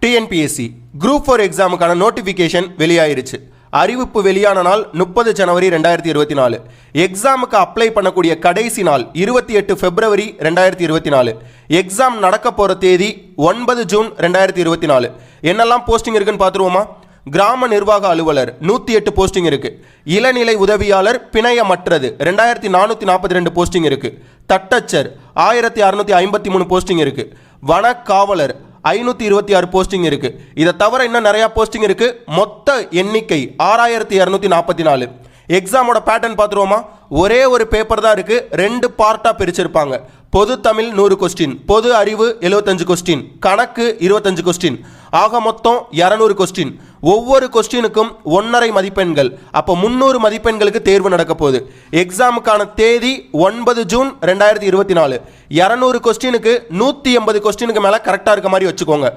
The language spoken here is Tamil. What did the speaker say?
டிஎன்பிஎஸ்சி குரூப் 4 எக்ஸாமுக்கான நோட்டிஃபிகேஷன் வெளியாயிருச்சு. அறிவிப்பு வெளியான நாள் 30 ஜனவரி 2024. எக்ஸாமுக்கு அப்ளை பண்ணக்கூடிய கடைசி நாள் 28 பிப்ரவரி 2024. எக்ஸாம் நடக்க போகிற தேதி 9 ஜூன் 2024. என்னெல்லாம் போஸ்டிங் இருக்குன்னு பார்த்துருவோமா? கிராம நிர்வாக அலுவலர் 108 போஸ்டிங் இருக்கு. இளநிலை உதவியாளர் பிணையமற்றது 2442 போஸ்டிங் இருக்கு. தட்டச்சர் 1653 போஸ்டிங் இருக்கு. வனக்காவலர் 526 போஸ்டிங் இருக்கு. இதை தவிர இன்னும் நிறைய போஸ்டிங் இருக்கு. மொத்த எண்ணிக்கை 6244. எக்ஸாமோட பேட்டர்ன் பார்த்துருவோமா? ஒரே ஒரு பேப்பர் தான் இருக்கு. 2 பார்ட்டாக பிரிச்சிருப்பாங்க. பொது தமிழ் 100 கொஸ்டின், பொது அறிவு 75 கொஸ்டின், கணக்கு 25 கொஸ்டின், ஆக மொத்தம் 200 கொஸ்டின். ஒவ்வொரு கொஸ்டினுக்கும் 1.5 மதிப்பெண்கள். அப்போ 300 மதிப்பெண்களுக்கு தேர்வு நடக்க போகுது. எக்ஸாமுக்கான தேதி 9 ஜூன் 2024. 200 கொஸ்டினுக்கு 180 கொஸ்டினுக்கு மேலே கரெக்டாக இருக்க மாதிரி வச்சுக்கோங்க.